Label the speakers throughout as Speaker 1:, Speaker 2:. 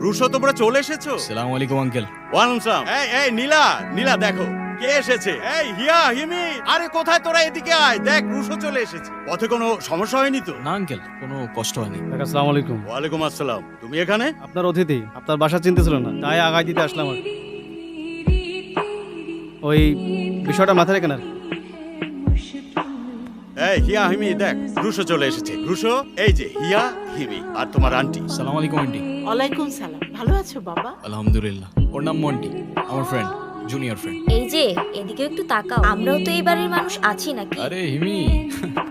Speaker 1: Russo তোমরা চলে এসেছো?
Speaker 2: আসসালামু আলাইকুম আঙ্কেল।
Speaker 1: ওয়ালাইকুম সালাম। এই নীলা, নীলা দেখো কে এসেছে। এই হিয়া, হিমি, আরে কোথায় তোরা? এদিকে আয়, দেখ রুশো চলে এসেছে। পথে কোনো সমস্যা হয়নি তো?
Speaker 2: না আঙ্কেল, কোনো কষ্ট হয়নি।
Speaker 3: আসসালামু আলাইকুম।
Speaker 1: ওয়ালাইকুম আসসালাম। তুমি এখানে?
Speaker 3: আপনার অতিথি, আপনার বাসা চিনতেছিল না, তাই আগায় দিতে আসলাম আর কি। ওই বিষয়টা মাথায় রেখে না।
Speaker 1: এই হিয়া, হিমি দেখ রুশো চলে এসেছে। রুশো, এই যে হিয়া, হিমি আর তোমার আন্টি।
Speaker 2: আসসালামু আলাইকুম আন্টি।
Speaker 4: ওয়ালাইকুম সালাম। ভালো আছো বাবা?
Speaker 2: আলহামদুলিল্লাহ। ওর নাম মন্টি, আমার ফ্রেন্ড, জুনিয়র ফ্রেন্ড।
Speaker 5: এই যে এদিকে একটু তাকাও, আমরাও তো এই বাড়ির মানুষ আছি নাকি?
Speaker 2: আরে হিমি,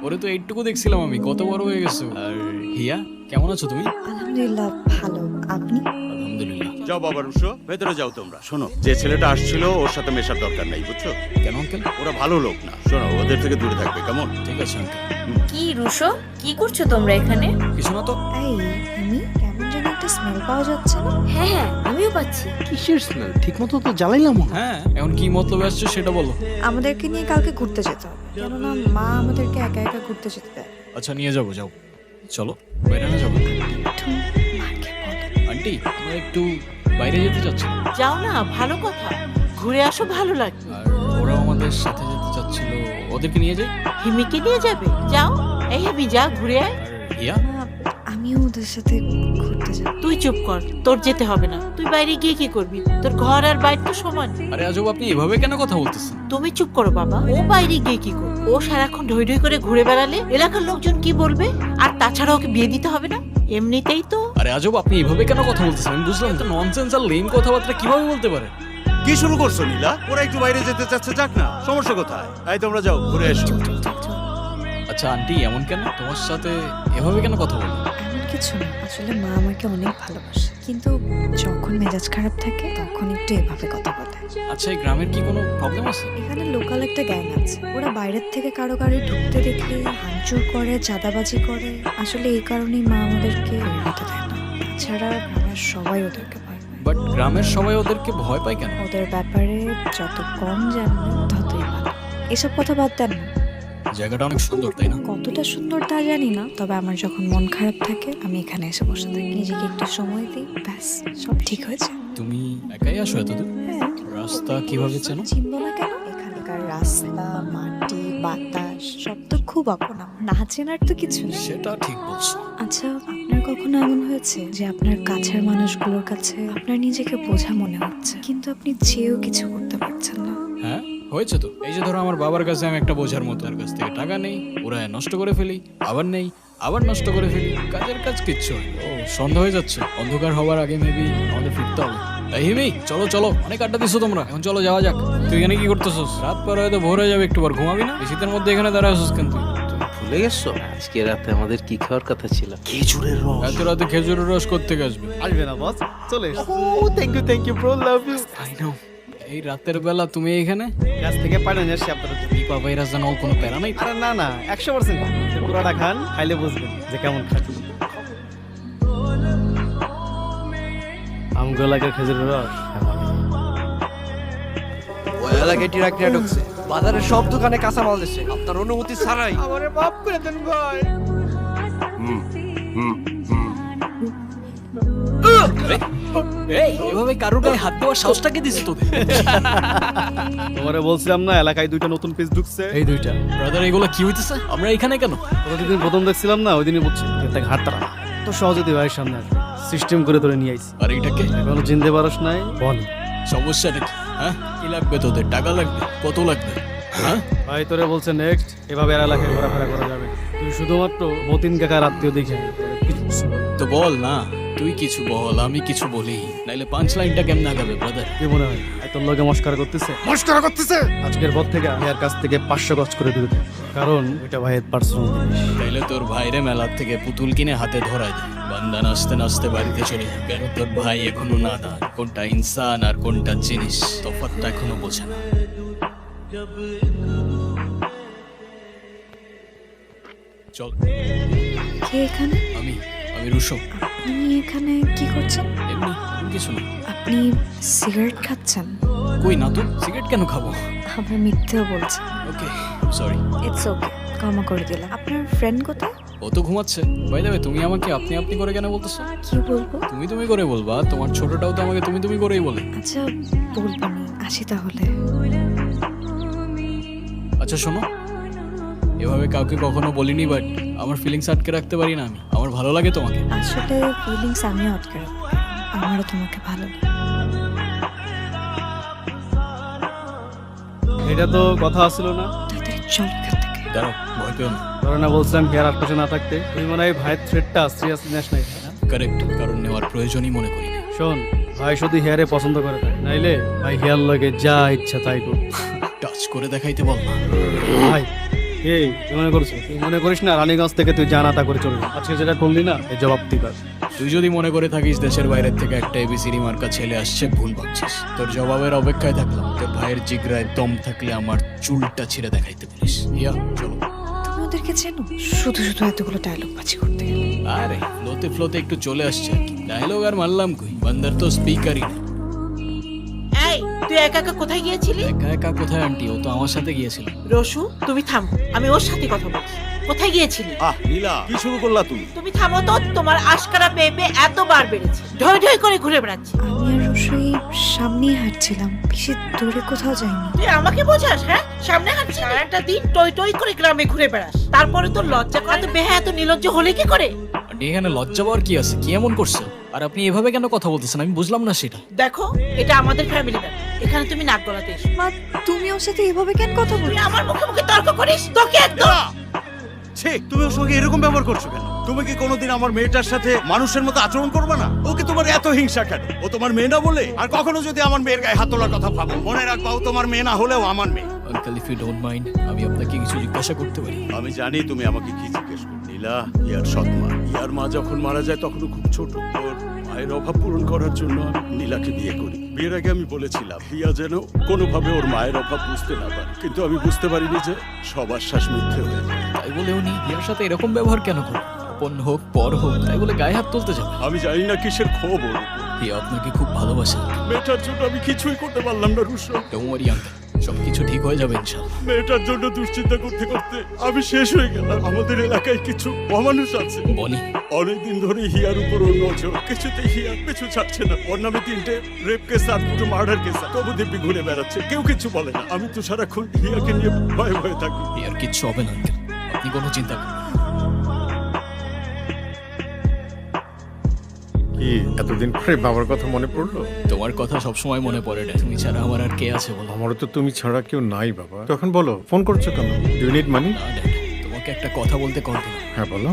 Speaker 2: ওরে তো এইটুকু দেখছিলাম আমি, কত বড় হয়ে গেছো। আর হিয়া, কেমন আছো তুমি?
Speaker 5: আলহামদুলিল্লাহ ভালো, আপনি?
Speaker 2: আলহামদুলিল্লাহ।
Speaker 1: যাও বাবা রুশো, ভেতরে যাও তোমরা। শোনো, যে ছেলেটা আসছিল ওর সাথে মেশার দরকার নাই, বুঝছো?
Speaker 2: কেন আঙ্কেল?
Speaker 1: ওরা ভালো লোক না। শোনো, ওদের থেকে দূরে থাকবে, কেমন?
Speaker 2: ঠিক আছে আঙ্কেল।
Speaker 5: কি রুশো, কি করছো তোমরা এখানে?
Speaker 2: কিছু না তো।
Speaker 6: এই আমি কেমন যেন একটা স্মেল পাওয়া যাচ্ছে না?
Speaker 5: হ্যাঁ হ্যাঁ, আমিও পাচ্ছি।
Speaker 7: কিসের স্মেল? ঠিক মতো তো জ্বালাইলাম।
Speaker 2: হ্যাঁ, এখন কি মতলবে আসছে সেটা বলো।
Speaker 6: আমাদেরকে নিয়ে কালকে ঘুরতে যেতে হবে, কেননা মা আমাদেরকে একা একা ঘুরতে যেতে দেয়।
Speaker 2: আচ্ছা নিয়ে যাবো, যাও চলো, বাইরে না যাবো।
Speaker 6: একটু মাকে বলো।
Speaker 2: আন্টি, আমরা একটু বাইরে যেতে চাচ্ছি।
Speaker 4: যাও না, ভালো কথা, ঘুরে আসো, ভালো লাগবে।
Speaker 2: আর ওরাও আমাদের সাথে যেতে চাচ্ছিল, ওদেরকে নিয়ে যাই।
Speaker 4: হিমিকে নিয়ে যাবে? যাও। এই হিমি, যা ঘুরে আয়।
Speaker 2: আর হিয়া,
Speaker 6: না, আমিও ওদের সাথে ঘুরতে যাব।
Speaker 4: তুই চুপ কর, তোর যেতে হবে না। তুই বাইরে গিয়ে কি করবি? তোর ঘর আর বাইরে তো সমান।
Speaker 2: আরে আজব, আপনি এভাবে কেন কথা বলতেছেন?
Speaker 4: তুমি চুপ করো বাবা। ও বাইরে গিয়ে কি করবে? ও সারাক্ষণ ঢই ঢই করে ঘুরে বেড়ালে এলাকার লোকজন কি বলবে? আর তাছাড়া ওকে বিয়ে দিতে হবে না? এমনিতেই তো।
Speaker 2: আরে আজব, আপনি এভাবে কেন কথা বলতেছেন? আমি বুঝলাম তো, ননসেন্স আর লেম কথাবার্তা কিভাবে বলতে পারে?
Speaker 1: কি শুরু করছো নীলা? ওরা একটু বাইরে যেতে চাচ্ছে, যাক না, সমস্যা কোথায়? এই তোমরা যাও, ঘুরে এসো।
Speaker 2: আচ্ছা আন্টি, এমন কেন? তোমার সাথে এভাবে কেন কথা বলে?
Speaker 6: এমন কিছু না, আসলে মা আমাকে অনেক ভালোবাসে, কিন্তু যখন মেজাজ খারাপ থাকে তখন একটু এভাবে কথা বলে।
Speaker 2: আচ্ছা, এই গ্রামের কি কোনো প্রবলেম আছে?
Speaker 6: এখানে লোকাল একটা গ্যাং আছে, ওরা বাইরের থেকে কারো গাড়ি ঢুকতে দেখলে ভাঙচুর করে, চাঁদাবাজি করে। আসলে এই কারণেই মা আমাদেরকে বেরোতে দেয় না। তাছাড়া গ্রামের সবাই ওদেরকে ভয় পায়।
Speaker 2: বাট গ্রামের সবাই ওদেরকে ভয় পায় কেন?
Speaker 6: ওদের ব্যাপারে যত কম জানবেন ততই ভালো। এসব কথা বাদ দেন না।
Speaker 2: জায়গাটা অনেক সুন্দর, তাই না?
Speaker 6: কতটা সুন্দর তা জানি না, তবে আমার যখন মন খারাপ থাকে আমি এখানে এসে বসে থাকি, নিজেকে একটু সময় দিই, ব্যাস সব ঠিক হয়ে যায়।
Speaker 2: তুমি একাই আসো এতদূর?
Speaker 6: হ্যাঁ,
Speaker 2: রাস্তা কিভাবে চেনো?
Speaker 6: চিনবো না কেন? এখানকার রাস্তা, মাটি, বাতাস সব তো খুব আপন আমার। না চেনার তো কিছু নেই।
Speaker 2: সেটা ঠিক বলছো।
Speaker 6: আচ্ছা, আপনার কখনো এমন হয়েছে যে আপনার কাছের মানুষগুলোর কাছে আপনার নিজেকে বোঝা মনে হচ্ছে, কিন্তু আপনি চেয়েও কিছু করতে পারছেন না?
Speaker 2: হ্যাঁ, হয়েছে তো। এই যে ধরো, আমার বাবার কাছে আমি একটা বোঝার মতো, তার কাছ থেকে টাকা নেই, ওরা নষ্ট করে ফেলি, আবার নেই, আবার নষ্ট করে ফেলি, কাজের কাজ কিচ্ছু হয় না। ও, সন্ধ্যা হয়ে যাচ্ছে, অন্ধকার হওয়ার আগে মেবি আমাদের ফিরতে হবে। এই হিমি, চলো চলো, অনেক আড্ডা দিছো তোমরা, এখন চলো যাওয়া যাক। তুই এখানে কি করতেছস? রাত পার হয়তো ভোর হয়ে যাবে, একটু বার ঘুমাবি না? শীতের মধ্যে এখানে দাঁড়ায় আছিস কেন তুই?
Speaker 7: ভুলে গেছো আজকে রাতে আমাদের কি খাওয়ার কথা ছিল? খেজুরের রস।
Speaker 2: এত রাতে খেজুরের রস কোত্থেকে আসবে?
Speaker 3: আসবে না বস, চলে এসো।
Speaker 7: Oh thank you bro, love you.
Speaker 2: I know. এই রাতের বেলা তুমি এখানে?
Speaker 3: গাছ থেকে পানি নিয়ে আসছি আপনাদের জন্য।
Speaker 2: নিপা ভাইরাস যেন কোনো প্যারা নাই?
Speaker 3: আরে না না, 100% পুরাটা খান, খাইলে বুঝবেন যে কেমন খাচ্ছি। আমগুলো লাগে খেজুরের রস।
Speaker 8: ওই এলাকায় টিরাকটিরা ঢুকছে, বাজারের সব দোকানে কাঁচামাল দিচ্ছে আপনার অনুমতি ছাড়াই।
Speaker 3: আমারে মাফ করে দেন ভাই।
Speaker 2: এই, এভাবে কারোর গায়ে হাত দেওয়ার সাহসটাকে দিছে তোদের?
Speaker 3: তোমারে বলছিলাম না, এলাকায় দুইটা নতুন পেজ ঢুকছে।
Speaker 2: এই দুইটা ব্রাদার, এগুলো কি হইতেছে? আমরা এখানে কেন?
Speaker 3: প্রতিদিন প্রথম দেখছিলাম না, ওই দিনই বুঝছি একটা ঘাট তারা তো সহজে তুই ভাইয়ের সামনে আসবে, সিস্টেম করে ধরে নিয়ে আইছি।
Speaker 2: আর এইটাকে
Speaker 3: এখনো চিনতে পারস নাই? বল
Speaker 2: সমস্যা নাকি? হ্যাঁ, কি লাগবে তোদের? টাকা লাগবে? কত লাগবে? হ্যাঁ,
Speaker 3: ভাই, তোরে বলছে নেক্সট এভাবে আর এলাকায় ঘোরাফেরা করা যাবে না। তুই শুধুমাত্র মতিন কাকার আত্মীয় দেখে আয়।
Speaker 2: তো বল না, তুই কিছু বল, আমি কিছু বলি, নাইলে পাঁচ লাইনটা কেমন আগাবে ব্রাদার?
Speaker 3: কি মনে হয় এই তোর লগে মস্কারা করতেছে?
Speaker 1: মস্করা করতেছে।
Speaker 3: আজকের পর থেকে ভাইয়ের কাছ থেকে 500 গজ করে দূরে থাক, কারণ এটা ভাইয়ের পার্সোনাল জিনিস।
Speaker 2: তাইলে তোর ভাইরে মেলার থেকে পুতুল কিনে হাতে ধরায় দে, বান্দা নাচতে নাচতে বাড়িতে চলে যাবে। কেন তোর ভাই এখনো নাদান, কোনটা ইনসান আর কোনটা জিনিস তফাৎটা এখনো বোঝে না। চল।
Speaker 6: কে এখানে?
Speaker 2: আমি আমি রুশো।
Speaker 6: আপনি এখানে কি করছেন?
Speaker 2: এমনি এমন কিছু না।
Speaker 6: আপনি সিগারেট খাচ্ছেন?
Speaker 2: কই না তো, সিগারেট কেন খাবো?
Speaker 6: আমরা মিথ্যেও বলছেন।
Speaker 2: ওকে, সরি।
Speaker 6: ইটস ওকে, ক্ষমা করে দিলাম। আপনার ফ্রেন্ড কোথায়?
Speaker 2: ও তো ঘুমাচ্ছে। বাই দ্য ওয়ে, তুমি আমাকে আপনি আপনি করে কেন বলতেছো?
Speaker 6: কি বলবো?
Speaker 2: তুমি তুমি করে বলবা, তোমার ছোটটাও তো আমাকে তুমি তুমি করেই বলে।
Speaker 6: আচ্ছা বলবো না, আসি তাহলে।
Speaker 2: আচ্ছা শোনো, এভাবে কাউকে কখনো বলিনি, বাট আমার ফিলিংস আটকে রাখতে পারি না আমি। আমার ভালো লাগে তোমাকে।
Speaker 6: আসলে ফিলিংস আমিও আটকে রাখবো, আমারও তোমাকে ভালো লাগে।
Speaker 3: এটা তো কথা আসছিল না?
Speaker 6: তাড়াতাড়ি চল এখান থেকে।
Speaker 2: দাঁড়াও, ভয় পেও না।
Speaker 3: ধরে না বলছিলাম হেয়ার আটপাশে না থাকতে, তুই মনে হয় ভাইয়ের থ্রেটটা সিরিয়াসলি নেস নাই।
Speaker 2: কারেক্ট, কারণ নেওয়ার প্রয়োজনই মনে করি না।
Speaker 3: শোন, ভাই শুধু হেয়ারে পছন্দ করে তাই, নাইলে ভাই হেয়ার লাগে যা ইচ্ছা তাই কর।
Speaker 2: টাচ করে দেখাইতে বল না।
Speaker 3: ভাই এই তুই মনে করছিস, তুই মনে করিস না রানীগঞ্জ থেকে তুই জানা তা করে চলবি? আজকে যেটা করলি না এই জবাব তুই পাবি।
Speaker 2: তুই যদি মনে করে থাকিস দেশের বাইরের থেকে একটা এবিসিডি মার্কা ছেলে আসছে, ভুল ভাবছিস। তোর জবাবের অপেক্ষায় থাকলাম। তোর ভাইয়ের জিগরায় দম থাকলে আমার চুলটা ছিঁড়ে দেখাইতে পারিস। ইয়া চলো।
Speaker 6: তুমি ওদেরকে চেনো? শুধু শুধু এতগুলো ডায়লগ বাজি করতে গেলে।
Speaker 2: আরে ফ্লোতে ফ্লোতে একটু চলে আসছে। ডায়লগ আর মারলাম কই, বান্দার তো স্পিকারই না।
Speaker 4: এই তুই একা একা কোথায় গিয়েছিলি?
Speaker 2: একা একা কোথায় আন্টি? ও তো আমার সাথে গিয়েছিল।
Speaker 4: রসু তুমি থামো, আমি ওর সাথে কথা বলছি। কোথায় গিয়েছিলি?
Speaker 1: নীলা, কি শুরু করলা তুমি?
Speaker 4: তুমি থামো তো, তোমার আশকারা পেঁপে এতবার বেড়েছে, ঢই ঢই করে ঘুরে বেড়াচ্ছে।
Speaker 6: আমি আর রসই সামনেই হাঁটছিলাম, বেশি দূরে কোথাও যাইনি।
Speaker 4: তুই আমাকে বোঝাস? হ্যাঁ, সামনে হাঁটছিস, একটা দিন টই টই করে গ্রামে ঘুরে বেড়াস, তারপরে তোর লজ্জা করে তো বেহা এত নির্লজ্জ হলে কি করে?
Speaker 2: আন্টি এখানে লজ্জা পাওয়ার কি আছে? কি এমন করছে? আর আপনি এভাবে কেন কথা বলতেছেন? আমি বুঝলাম না সেটা।
Speaker 4: দেখো, এটা আমাদের ফ্যামিলি ব্যাপার, এখানে তুমি নাক গলাতে এসো।
Speaker 6: মা, তুমি ওর সাথে এভাবে কেন কথা
Speaker 4: তুই
Speaker 6: বলছো?
Speaker 4: আমার মুখে মুখে তর্ক করিস, তোকে একদম।
Speaker 1: ছে, তুমি ওর সঙ্গে এরকম ব্যবহার করছো কেন? তুমি কি কোনোদিন আমার মেয়েটার সাথে মানুষের মতো আচরণ করবে না? ওকে তোমার এত হিংসা কেন? ও তোমার মেয়ে না বলে? আর কখনো যদি আমার মেয়ের গায়ে হাত তোলার কথা ভাবো, মনে রাখবা ও তোমার মেয়ে না হলেও আমার মেয়ে।
Speaker 2: Uncle, if you don't mind, আমি আপনাকে কিছু জিজ্ঞাসা করতে পারি?
Speaker 1: আমি জানি তুমি আমাকে কি জিজ্ঞেস করো। নীলা, ইয়ার সৎ মা। ইয়ার মা যখন মারা যায় তখনও খুব ছোট। ওর মায়ের অভাব পূরণ করার জন্য আমি নীলাকে বিয়ে করি। বিয়ের আগে আমি বলেছিলাম হিয়া যেন কোনোভাবে ওর মায়ের অভাব বুঝতে না পারে, কিন্তু আমি বুঝতে পারিনি যে সব আশ্বাস মিথ্যে হয়ে যায়।
Speaker 2: তাই বলে উনি বিয়ের সাথে এরকম ব্যবহার কেন করেন? আপন হোক পর হোক, তাই বলে গায়ে হাত তুলতে যাবে?
Speaker 1: আমি জানি না কিসের ক্ষোভ ওর উপর।
Speaker 2: হিয়া আপনাকে খুব ভালোবাসে।
Speaker 1: মেয়েটার জন্য আমি কিছুই করতে পারলাম না রুশো।
Speaker 2: ডোন্ট ওয়ারি আঙ্কেল, সবকিছু ঠিক হয়ে যাবে ইনশাআল্লাহ।
Speaker 1: মেয়েটার জন্য দুশ্চিন্তা করতে করতে আমি শেষ হয়ে গেলাম। আমাদের এলাকায় কিছু অমানুষ আছে,
Speaker 2: বনি,
Speaker 1: অনেকদিন ধরে হিয়ার উপর ওর নজর। কিছুতেই হিয়ার পিছু ছাড়ছে না। ওর নামে 3টে রেপ কেস আর 2টো মার্ডার কেস। তবু দিব্যি ঘুরে বেড়াচ্ছে, কেউ কিছু বলে না। আমি তো সারাক্ষণ হিয়াকে নিয়ে ভয়ে ভয়ে থাকি।
Speaker 2: হিয়ার কিচ্ছু হবে না আঙ্কেল, আপনি কোনো চিন্তা করবেন না।
Speaker 9: কি এতদিন পরে বাবার কথা মনে পড়লো?
Speaker 2: তোমার কথা সবসময় মনে পড়ে না। তুমি ছাড়া আমার আর কে আছে বলো?
Speaker 9: আমারও তো তুমি ছাড়া কেউ নাই বাবা। তখন বলো, ফোন করছো কেন? Do need money?
Speaker 2: না ড্যাড, তোমাকে একটা কথা বলতে কল দিলাম।
Speaker 9: হ্যাঁ বলো।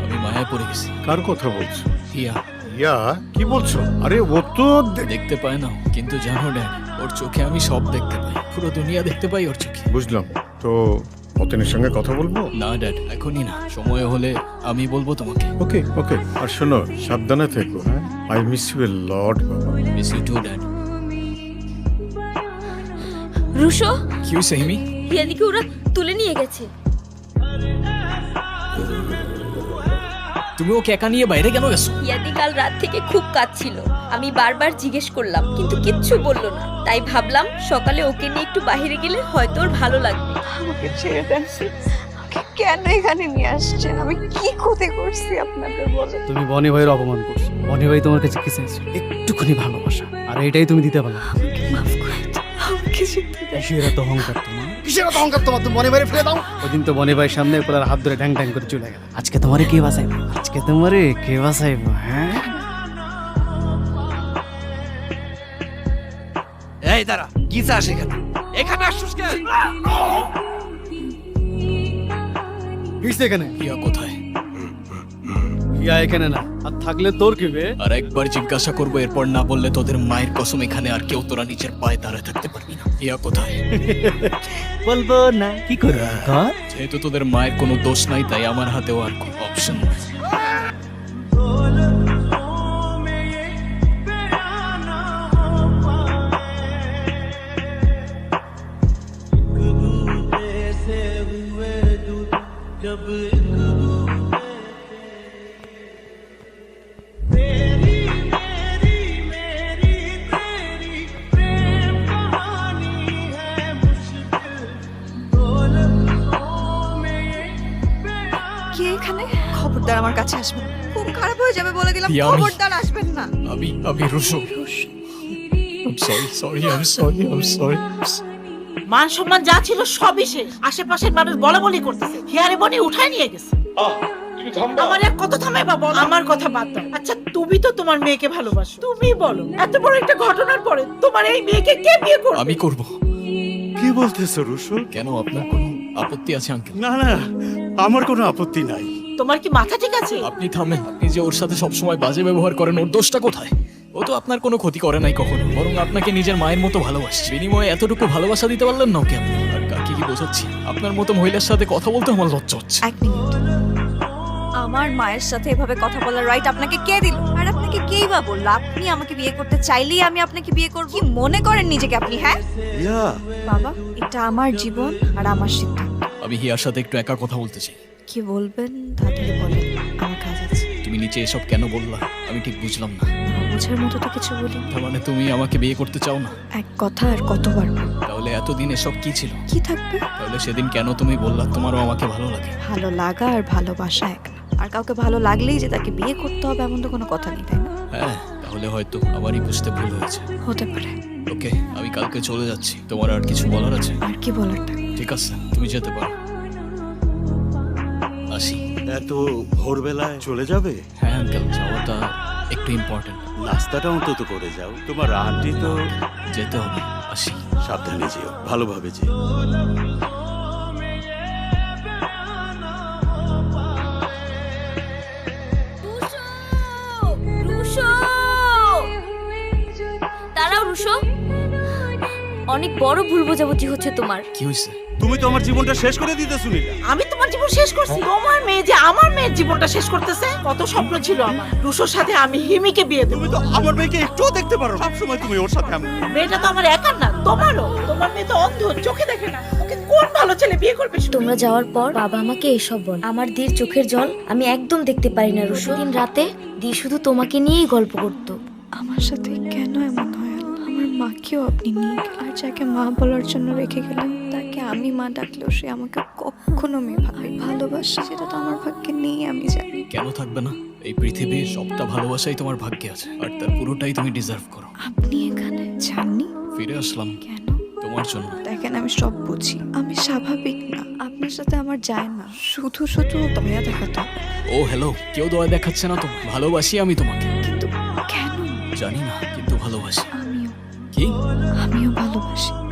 Speaker 2: আমি মায়ায় পড়ে গেছি।
Speaker 9: কার কথা বলছো?
Speaker 2: হিয়া।
Speaker 9: ইয়া, কি বলছো? আরে ও তো
Speaker 2: দেখতে পায় না, কিন্তু জানো ড্যাড, ওর চোখে আমি সব দেখতে পাই। পুরো দুনিয়া দেখতে পাই ওর চোখে।
Speaker 9: বুঝলাম। তো অতনের সঙ্গে কথা বলবো?
Speaker 2: না ড্যাড, এখনই না, সময় হলে আমি বলবো তোমাকে।
Speaker 9: ওকে ওকে। আর শোনো, সাবধানে থেকো। হ্যাঁ, I miss you a lot বাবা।
Speaker 2: Miss you too dad.
Speaker 5: Rusho,
Speaker 2: কি হইছে হিমি?
Speaker 5: হিয়াদিকে ওরা তুলে নিয়ে গেছে।
Speaker 2: তুমি ওকে একা নিয়ে বাইরে কেন গেছো?
Speaker 5: হিয়াদি কাল রাত থেকে খুব কাঁদছিল। আমি বারবার জিজ্ঞেস করলাম, কিন্তু কিচ্ছু বললো না। তাই ভাবলাম সকালে ওকে নিয়ে একটু বাইরে গেলে হয়তো ওর ভালো লাগবে।
Speaker 6: আমাকে ছেড়ে দেন, আমাকে কেন এখানে নিয়ে আসছেন? আমি কি ক্ষতি করছি আপনাদের বলেন?
Speaker 3: তুমি বনি ভাইয়ের অপমান করছো। বনি ভাই তোমার কাছে কি চাইছো? একটুখানি ভালোবাসা, আর এটাই তুমি দিতে পারো।
Speaker 6: আমাকে মাফ করে দাও, আমাকে যেতে দেন।
Speaker 3: কিসের এত অহংকার তোমার?
Speaker 9: কিসের এত অহংকার তোমার? তুমি বনে বাইরে ফেলে দাও।
Speaker 3: ওদিন তো বনি ভাইয়ের সামনে পুরার হাত ধরে ঢ্যাং ঢ্যাং করে চলে গেল। আজকে তোমারে কে বাঁচাইবো? আজকে তোমারে কে বাঁচাইবো? হ্যাঁ,
Speaker 8: এই দাঁড়া, কি চাস এখানে? এখানে আসছিস কেন?
Speaker 3: কিসে এখানে?
Speaker 2: হিয়া কোথায়?
Speaker 3: ইয়া এখানে না, আর থাকলে তোর কি বে?
Speaker 2: আর একবার জিজ্ঞাসা করবো, এরপর না বললে তোদের মায়ের কসম এখানে আর কেউ তোরা নিজের পায়ে দাঁড়ায় থাকতে পারবি না। হিয়া কোথায়?
Speaker 3: বলবো না, কি করবো?
Speaker 2: যেহেতু তোদের মায়ের কোনো দোষ নাই, তাই আমার হাতেও আর কোনো অপশন নেই।
Speaker 6: কে এখানে আমার কাছে আসবেন না। খুব খারাপ হয়ে যাবে বলে দিলাম,
Speaker 2: প্রিয়া, আমি-
Speaker 6: খবরদার আসবেন না।
Speaker 2: আমি রুশো সরি
Speaker 4: মান সম্মান যা ছিল সবই শেষ। আশেপাশের মানুষ বলা বলি করতেছে, হিয়ারে বনি উঠায় নিয়ে গেছে। আমার এক কথা থামে বা বলো, আমার কথা বাদ দাও। আচ্ছা তুমি তো তোমার মেয়েকে ভালোবাসো, তুমি বলো এত বড় একটা ঘটনার পরে তোমার এই মেয়েকে কে বিয়ে করবে?
Speaker 2: আমি করব।
Speaker 1: কি বলতেছো রুশো?
Speaker 2: কেন, আপনার কোনো আপত্তি আছে আঙ্কেল?
Speaker 1: না না, আমার কোনো আপত্তি নাই।
Speaker 4: তোমার কি মাথা ঠিক আছে?
Speaker 2: আপনি থামেন। আপনি যে ওর সাথে সবসময় বাজে ব্যবহার করেন, ওর দোষটা কোথায়? ও তো আপনার কোনো ক্ষতি করে নাই কখনো, বরং আপনাকে নিজের মায়ের মতো ভালোবাসছে। বিনিময়ে এতটুকু ভালোবাসা দিতে পারলেন না ওকে আপনি। আর কাকে কি বোঝাচ্ছি? আপনার মতো মহিলার সাথে কথা বলতে আমার লজ্জা হচ্ছে।
Speaker 6: এক মিনিট, আমার মায়ের সাথে এভাবে কথা বলার রাইট আপনাকে কে দিল? আর আপনাকে কেই বা বললো আপনি আমাকে বিয়ে করতে চাইলেই আমি আপনাকে বিয়ে করব? কি মনে করেন নিজেকে আপনি? হ্যাঁ বাবা, এটা আমার জীবন আর আমার সিদ্ধান্ত।
Speaker 2: আমি হিয়ার সাথে একটু একা কথা বলতে চাই।
Speaker 6: কি বলবেন তাড়াতাড়ি বলেন, আমার কাজ আছে।
Speaker 2: তুমি নিচে এসব কেন বললা? আমি ঠিক বুঝলাম না।
Speaker 6: বোঝার মতো তো কিছু বলি।
Speaker 2: তার মানে তুমি আমাকে বিয়ে করতে চাও না?
Speaker 6: এক কথা আর কতবার বলবো?
Speaker 2: তাহলে এতদিন এসব কি ছিল?
Speaker 6: কি থাকবে?
Speaker 2: তাহলে সেদিন কেন তুমি বললা তোমারও আমাকে ভালো লাগে?
Speaker 6: ভালো লাগা আর ভালোবাসা এক না। আর কাউকে ভালো লাগলেই যে তাকে বিয়ে করতে হবে এমন তো কোনো কথা নেই, তাই না?
Speaker 2: হ্যাঁ, তাহলে হয়তো আমারই বুঝতে ভুল হয়েছে।
Speaker 6: হতে পারে।
Speaker 2: ওকে, আমি কালকে চলে যাচ্ছি। তোমার আর কিছু বলার আছে?
Speaker 6: আর কি বলার থাকে?
Speaker 2: ঠিক আছে, তুমি যেতে পারো। আসি।
Speaker 1: এত ভোরবেলায় চলে যাবে?
Speaker 2: হ্যাঁ আঙ্কেল, যাওয়াটা একটু ইম্পর্টেন্ট।
Speaker 1: নাস্তাটা অন্তত করে যাও। তোমার আন্টি তো।
Speaker 2: যেতে হবে। আসি।
Speaker 1: সাবধানে যেও, ভালোভাবে যেও।
Speaker 5: রুশো, দাঁড়াও রুশো, অনেক বড় ভুল বোঝাবুঝি হচ্ছে তোমার।
Speaker 2: কি হয়েছে?
Speaker 1: তুমি তো আমার জীবনটা শেষ করে দিতে শুনিলা।
Speaker 4: আমি তোমার জীবন শেষ করছি? তোমার মেয়ে যে আমার মেয়ের জীবনটা শেষ করতেছে। কত স্বপ্ন ছিল আমার, রুশোর সাথে আমি হিমিকে বিয়ে দেবো।
Speaker 1: তুমি তো আমার মেয়েকে একটুও দেখতে পারো না। সবসময় তুমি ওর সাথে
Speaker 4: মেয়েটা তো আমার একার না, তোমারও। তোমার মেয়ে তো অন্ধ, চোখে দেখে না। ওকে কোন ভালো ছেলে বিয়ে করবে?
Speaker 5: তোমরা যাওয়ার পর বাবা আমাকে এসব বল। আমার দির চোখের জল আমি একদম দেখতে পারি না রুশো। দিন রাতে দি শুধু তোমাকে নিয়েই গল্প করতো।
Speaker 6: আমার সাথে কেন এমন হয় আল্লাহ? আমার মাকেও আপনি নিয়ে গেলেন। আর যাকে মা বলার জন্য রেখে গেলেন তাকে আমি মা ডাকলেও সে আমাকে কখনো মেয়ে ভাবে ভালোবাসে, সেটা তো আমার ভাগ্যে নেই, আমি জানি।
Speaker 2: কেন থাকবে না? এই পৃথিবীর সবটা ভালোবাসাই তোমার ভাগ্যে আছে, আর তার পুরোটাই তুমি ডিজার্ভ করো।
Speaker 6: আপনি এখানে জাননি?
Speaker 2: ফিরে আসলাম
Speaker 6: কেন?
Speaker 2: তোমার জন্য।
Speaker 6: দেখেন, আমি সব বুঝি, আমি স্বাভাবিক না। আপনার সাথে আমার যায় না, শুধু শুধু দয়া দেখাতে হবে।
Speaker 2: ও হ্যালো, কেউ দয়া দেখাচ্ছে না তো? ভালোবাসি আমি তোমাকে।
Speaker 6: কিন্তু কেন?
Speaker 2: জানি না, কিন্তু ভালোবাসি।
Speaker 6: আমিও
Speaker 2: কি?
Speaker 6: আমিও ভালোবাসি।